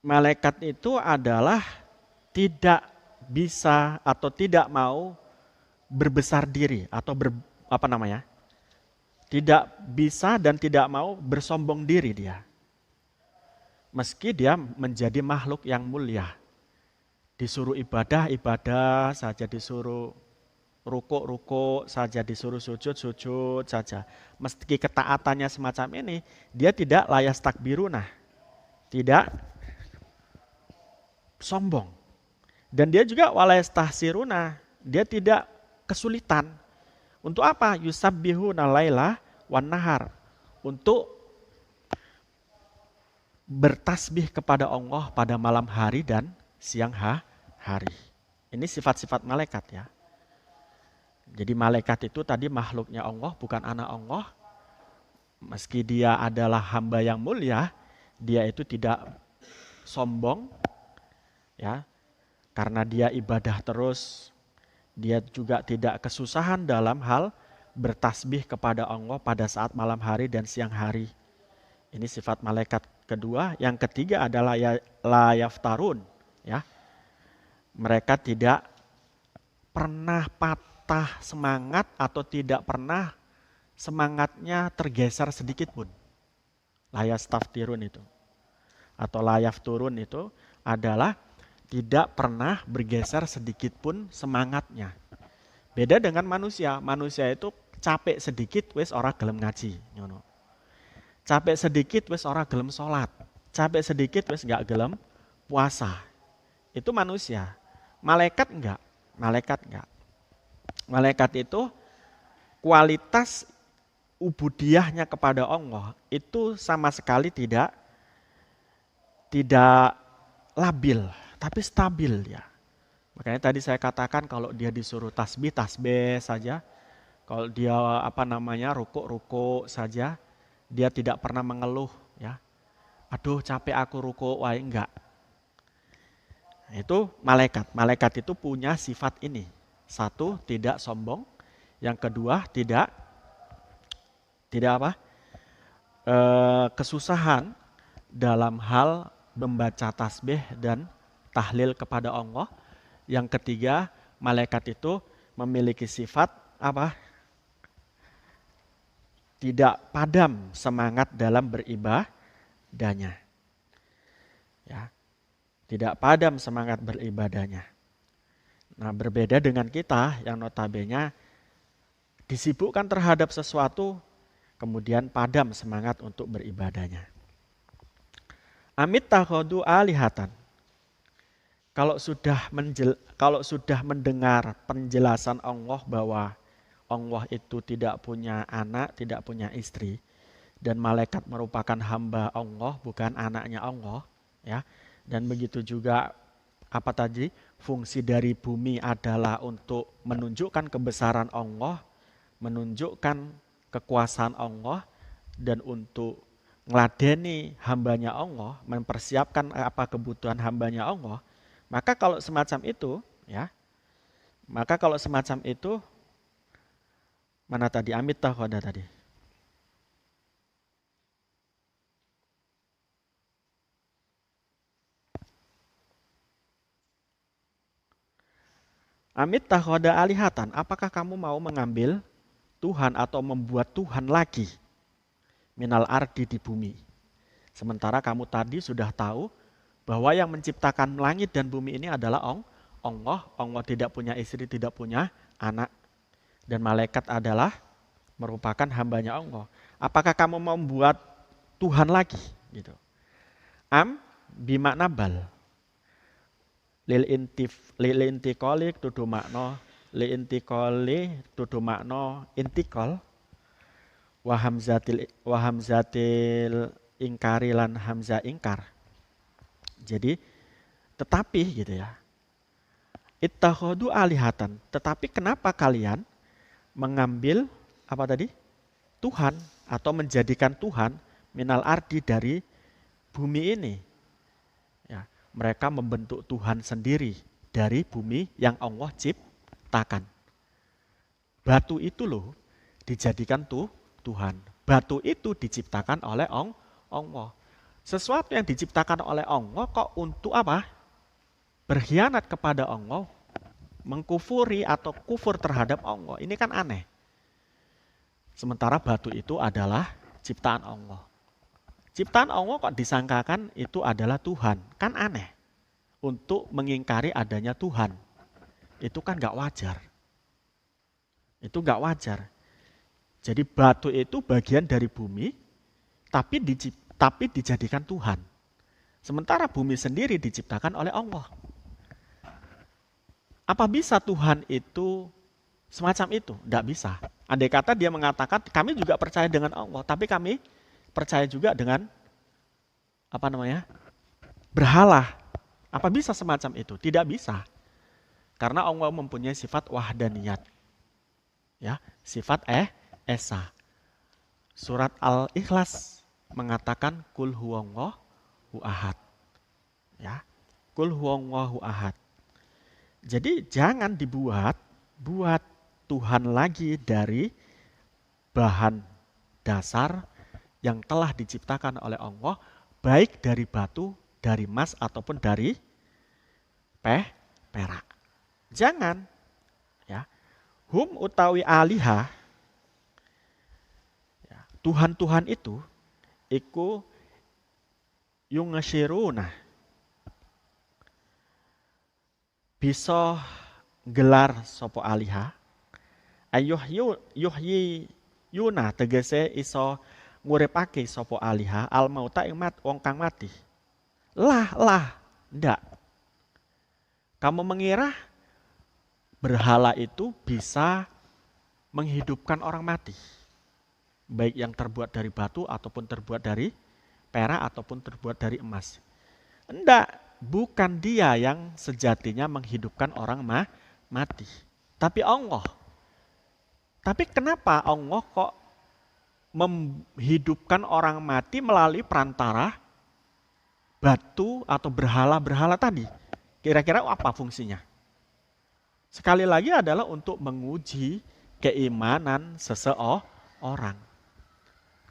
malaikat itu adalah tidak bisa atau tidak mau berbesar diri atau apa namanya? Tidak bisa dan tidak mau bersombong diri dia. Meski dia menjadi makhluk yang mulia. Disuruh ibadah, ibadah saja, disuruh rukuk saja, disuruh sujud saja. Meski ketaatannya semacam ini, dia tidak layas takbirunah, tidak sombong. Dan dia juga walayas tahsiruna, dia tidak kesulitan. Untuk apa? Yusabbihuna laila wan nahar. Untuk bertasbih kepada Allah pada malam hari dan siang hari. Ini sifat-sifat malaikat ya. Jadi malaikat itu tadi makhluknya Allah, bukan anak Allah. Meski dia adalah hamba yang mulia, dia itu tidak sombong, ya, karena dia ibadah terus. Dia juga tidak kesusahan dalam hal bertasbih kepada Allah pada saat malam hari dan siang hari. Ini sifat malaikat kedua. Yang ketiga adalah la yaftarun, ya. Mereka tidak pernah patah semangat atau tidak pernah semangatnya tergeser sedikit pun. Layas taftirun itu atau layaf turun itu adalah tidak pernah bergeser sedikit pun semangatnya. Beda dengan manusia. Manusia itu capek sedikit wis ora gelem ngaji, ngono. Capek sedikit wis ora gelem sholat. Capek sedikit wis gak gelem puasa. Itu manusia. Malaikat enggak. Malaikat enggak. Malaikat itu kualitas ubudiyahnya kepada Allah itu sama sekali tidak labil, tapi stabil ya. Makanya tadi saya katakan kalau dia disuruh tasbih, tasbih saja. Kalau dia rukuk saja, dia tidak pernah mengeluh ya. Aduh capek aku rukuk, wah enggak. Nah, itu malaikat. Malaikat itu punya sifat ini. Satu, tidak sombong. Yang kedua, tidak kesusahan dalam hal membaca tasbih dan tahlil kepada Allah. Yang ketiga, malaikat itu memiliki sifat apa? Tidak padam semangat dalam beribadahnya. Ya. Tidak padam semangat beribadahnya. Nah, berbeda dengan kita yang notabene disibukkan terhadap sesuatu kemudian padam semangat untuk beribadahnya. Amit takhodu alihatan. Kalau sudah mendengar penjelasan Allah bahwa Allah itu tidak punya anak, tidak punya istri, dan malaikat merupakan hamba Allah, bukan anaknya Allah, ya. Dan begitu juga apa tadi? Fungsi dari bumi adalah untuk menunjukkan kebesaran Allah, menunjukkan kekuasaan Allah, dan untuk ngeladeni hambanya Allah, mempersiapkan apa kebutuhan hambanya Allah. Maka kalau semacam itu, ya, mana tadi amit takhoda tadi? Amit takhoda alihatan, apakah kamu mau mengambil Tuhan atau membuat Tuhan lagi minal ardi di bumi? Sementara kamu tadi sudah tahu bahwa yang menciptakan langit dan bumi ini adalah Allah. Allah tidak punya istri, tidak punya anak. Dan malaikat adalah merupakan hambanya Allah. Apakah kamu mau membuat Tuhan lagi? Gitu. Bimakna bal. Lil intikoli tudu makna li intikoli tudu makna intikol wa hamzatil ingkari lan hamzah ingkar. Jadi tetapi gitu ya. Ittakhadu alihatan. Tetapi kenapa kalian mengambil apa tadi? Tuhan atau menjadikan Tuhan minal ardi dari bumi ini. Ya, mereka membentuk Tuhan sendiri dari bumi yang Allah ciptakan. Batu itu loh dijadikan Tuhan. Batu itu diciptakan oleh Allah. Sesuatu yang diciptakan oleh Allah kok untuk apa? Berkhianat kepada Allah, mengkufuri atau kufur terhadap Allah. Ini kan aneh. Sementara batu itu adalah ciptaan Allah. Ciptaan Allah kok disangkakan itu adalah Tuhan. Kan aneh. Untuk mengingkari adanya Tuhan. Itu kan gak wajar. Itu gak wajar. Jadi batu itu bagian dari bumi, tapi dijadikan Tuhan. Sementara bumi sendiri diciptakan oleh Allah. Apa bisa Tuhan itu semacam itu? Tidak bisa. Andai kata dia mengatakan, kami juga percaya dengan Allah, tapi kami percaya juga dengan berhala. Apa bisa semacam itu? Tidak bisa. Karena Allah mempunyai sifat wahdaniyat. Ya, sifat esa. Surat Al-Ikhlas mengatakan kul huwallahu ahad. Ya, kul huwallahu ahad. Jadi jangan buat Tuhan lagi dari bahan dasar yang telah diciptakan oleh Allah, baik dari batu, dari emas ataupun dari perak. Jangan, ya. Hum utawi aliha, ya, Tuhan-Tuhan itu iku yungashiruna, bisa gelar sopo aliha, yuhyi yuna tegese iso nguripake sopo aliha al mauta ing wong kang mati. Lah, ndak. Kamu mengira berhala itu bisa menghidupkan orang mati. Baik yang terbuat dari batu ataupun terbuat dari perak ataupun terbuat dari emas. Enggak, bukan dia yang sejatinya menghidupkan orang mati. Tapi Allah. Tapi kenapa Allah kok menghidupkan orang mati melalui perantara batu atau berhala-berhala tadi? Kira-kira apa fungsinya? Sekali lagi adalah untuk menguji keimanan seseorang.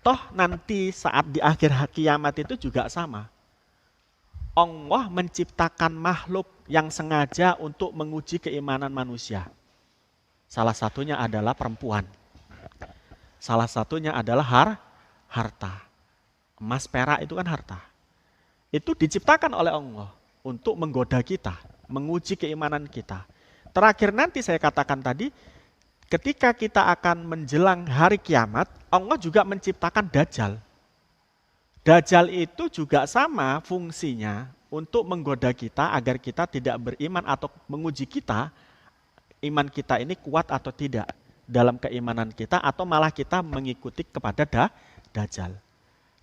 Toh nanti saat di akhir kiamat itu juga sama. Allah menciptakan makhluk yang sengaja untuk menguji keimanan manusia. Salah satunya adalah perempuan. Salah satunya adalah harta. Emas perak itu kan harta. Itu diciptakan oleh Allah untuk menggoda kita, menguji keimanan kita. Terakhir nanti saya katakan tadi, ketika kita akan menjelang hari kiamat, Allah juga menciptakan Dajjal. Dajjal itu juga sama fungsinya untuk menggoda kita agar kita tidak beriman atau menguji kita, iman kita ini kuat atau tidak dalam keimanan kita atau malah kita mengikuti kepada Dajjal.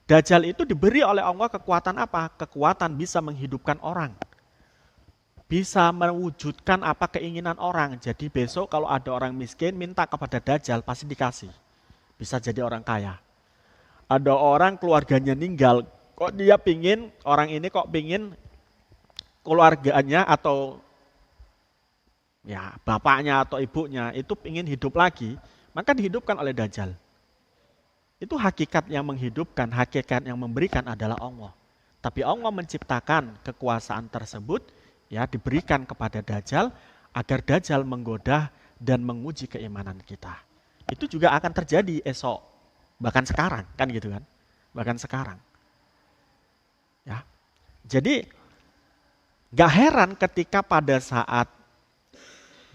Dajjal itu diberi oleh Allah kekuatan apa? Kekuatan bisa menghidupkan orang. Bisa mewujudkan apa keinginan orang. Jadi besok kalau ada orang miskin minta kepada Dajjal pasti dikasih. Bisa jadi orang kaya. Ada orang keluarganya meninggal, kok dia pingin, orang ini kok pingin keluarganya atau ya bapaknya atau ibunya itu pingin hidup lagi, maka dihidupkan oleh Dajjal. Itu hakikat yang menghidupkan, hakikat yang memberikan adalah Allah. Tapi Allah menciptakan kekuasaan tersebut, ya diberikan kepada Dajjal agar Dajjal menggoda dan menguji keimanan kita. Itu juga akan terjadi esok, bahkan sekarang, kan gitu kan? Bahkan sekarang. Ya. Jadi gak heran ketika pada saat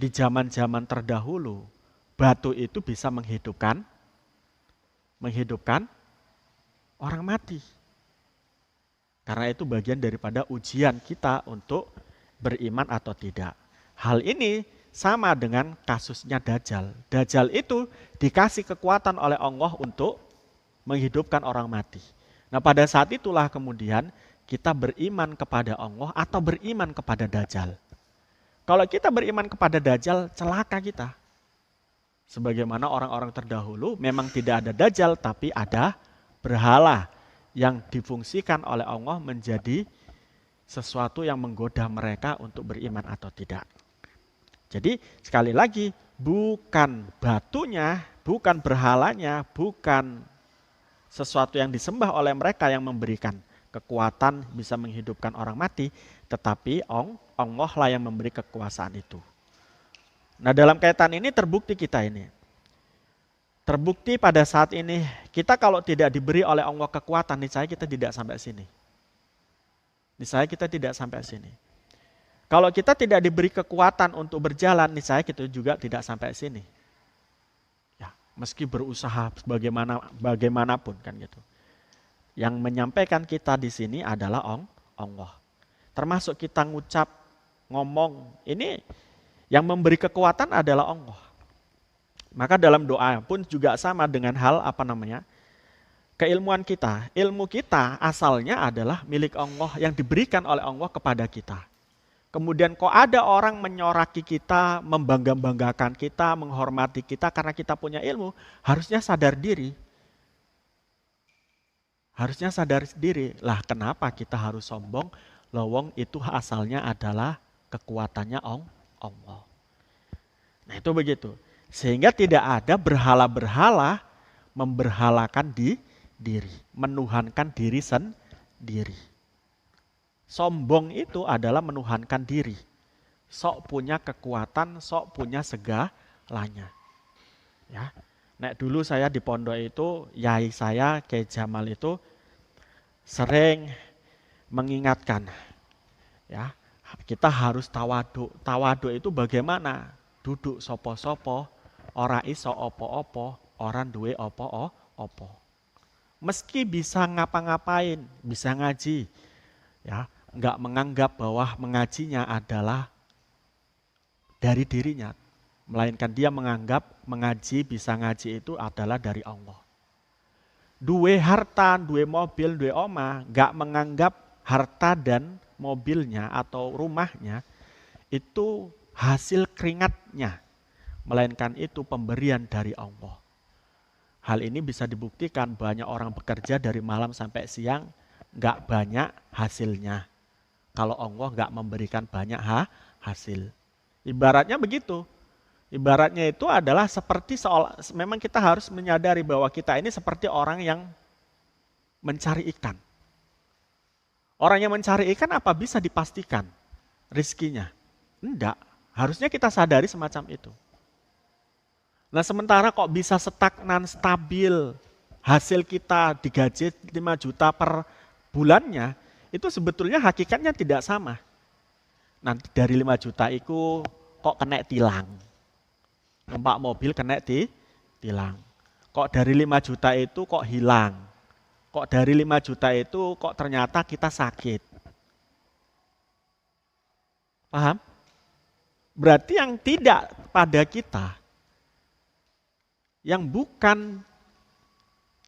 di zaman-zaman terdahulu batu itu bisa menghidupkan orang mati. Karena itu bagian daripada ujian kita untuk beriman atau tidak. Hal ini sama dengan kasusnya Dajjal. Dajjal itu dikasih kekuatan oleh Allah untuk menghidupkan orang mati. Nah pada saat itulah kemudian kita beriman kepada Allah atau beriman kepada Dajjal. Kalau kita beriman kepada Dajjal, celaka kita. Sebagaimana orang-orang terdahulu memang tidak ada Dajjal tapi ada berhala yang difungsikan oleh Allah menjadi sesuatu yang menggoda mereka untuk beriman atau tidak. Jadi sekali lagi bukan batunya, bukan berhalanya, bukan sesuatu yang disembah oleh mereka yang memberikan, kekuatan bisa menghidupkan orang mati, tetapi Allah lah yang memberi kekuasaan itu. Nah, dalam kaitan ini terbukti kita ini. Terbukti pada saat ini, kita kalau tidak diberi oleh Allah kekuatan, niscaya kita tidak sampai sini. Niscaya kita tidak sampai sini. Kalau kita tidak diberi kekuatan untuk berjalan, niscaya kita juga tidak sampai sini. Ya, meski berusaha bagaimanapun kan gitu. Yang menyampaikan kita di sini adalah Allah. Termasuk kita ngucap, ngomong, ini yang memberi kekuatan adalah Allah. Maka dalam doa pun juga sama dengan hal keilmuan kita. Ilmu kita asalnya adalah milik Allah yang diberikan oleh Allah kepada kita. Kemudian kok ada orang menyoraki kita, membangga-banggakan kita, menghormati kita karena kita punya ilmu, harusnya sadar diri. Harusnya sadar diri. Lah kenapa kita harus sombong? Lowong itu asalnya adalah kekuatannya Allah. Nah itu begitu. Sehingga tidak ada berhala-berhala memberhalakan diri. Menuhankan diri sendiri. Sombong itu adalah menuhankan diri. Sok punya kekuatan, sok punya segalanya. Ya. Nek dulu saya di pondok itu, yai saya, Kiai Jamal itu sering mengingatkan, ya kita harus tawaduk. Tawaduk itu bagaimana? Duduk sopo-sopo, ora iso opo-opo, orang duwe opo-opo. Meski bisa ngapa-ngapain, bisa ngaji, ya nggak menganggap bahwa mengajinya adalah dari dirinya. Melainkan dia menganggap mengaji, bisa ngaji itu adalah dari Allah. Duwe harta, duwe mobil, duwe omah, gak menganggap harta dan mobilnya atau rumahnya itu hasil keringatnya. Melainkan itu pemberian dari Allah. Hal ini bisa dibuktikan banyak orang bekerja dari malam sampai siang, gak banyak hasilnya. Kalau Allah gak memberikan banyak hasil. Ibaratnya begitu. Ibaratnya itu adalah seperti memang kita harus menyadari bahwa kita ini seperti orang yang mencari ikan. Orang yang mencari ikan apa bisa dipastikan rizkinya? Enggak, harusnya kita sadari semacam itu. Nah sementara kok bisa stagnan, stabil, hasil kita digaji 5 juta per bulannya, itu sebetulnya hakikatnya tidak sama. Nanti dari 5 juta itu kok kena tilang. Numpak mobil kena tilang. Kok dari 5 juta itu kok hilang. Kok dari 5 juta itu kok ternyata kita sakit. Paham? Berarti yang tidak pada kita, yang bukan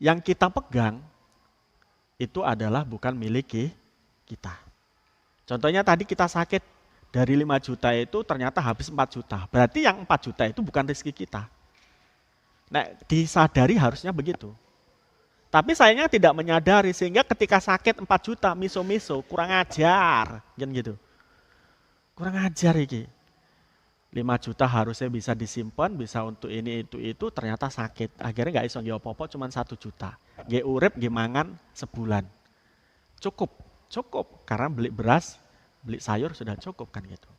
yang kita pegang, itu adalah bukan milik kita. Contohnya tadi kita sakit, dari 5 juta itu ternyata habis 4 juta. Berarti yang 4 juta itu bukan rezeki kita. Nah, disadari harusnya begitu. Tapi sayangnya tidak menyadari sehingga ketika sakit 4 juta, miso-miso, kurang ajar. Gitu. Kurang ajar iki. 5 juta harusnya bisa disimpan, bisa untuk ini, itu, ternyata sakit. Akhirnya gak iso nggih apa-apa, cuma 1 juta. Nggih urip, nggih mangan sebulan. Cukup. Karena beli beras, beli sayur sudah cukup kan gitu.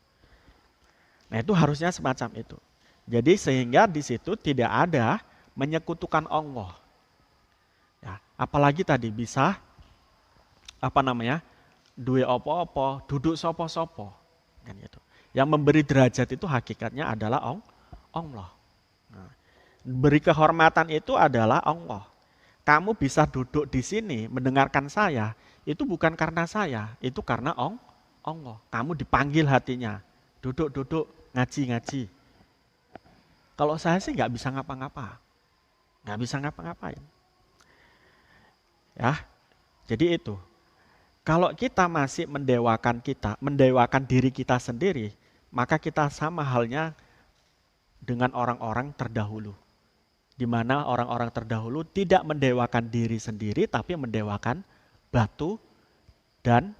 Nah itu harusnya semacam itu. Jadi sehingga di situ tidak ada menyekutukan Allah. Ya, apalagi tadi bisa duwe opo-opo, duduk sopo-sopo kan gitu. Yang memberi derajat itu hakikatnya adalah Allah. Nah, beri kehormatan itu adalah Allah. Kamu bisa duduk di sini mendengarkan saya, itu bukan karena saya, itu karena Allah. Kamu dipanggil hatinya, duduk, ngaji. Kalau saya sih nggak bisa ngapa-ngapain. Ya, jadi itu. Kalau kita masih mendewakan diri kita sendiri, maka kita sama halnya dengan orang-orang terdahulu. Di mana orang-orang terdahulu tidak mendewakan diri sendiri, tapi mendewakan batu dan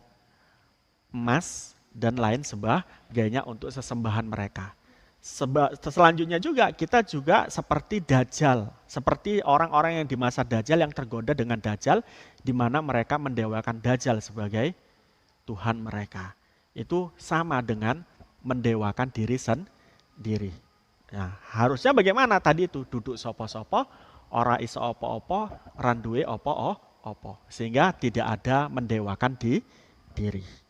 emas dan lain sebagainya untuk sesembahan mereka. Selanjutnya juga kita juga seperti Dajjal, seperti orang-orang yang di masa Dajjal yang tergoda dengan Dajjal, di mana mereka mendewakan Dajjal sebagai Tuhan mereka. Itu sama dengan mendewakan diri sendiri. Nah, harusnya bagaimana tadi itu? Duduk sopo-sopo, ora iso opo-opo, randuwe opo-opo. Sehingga tidak ada mendewakan diri.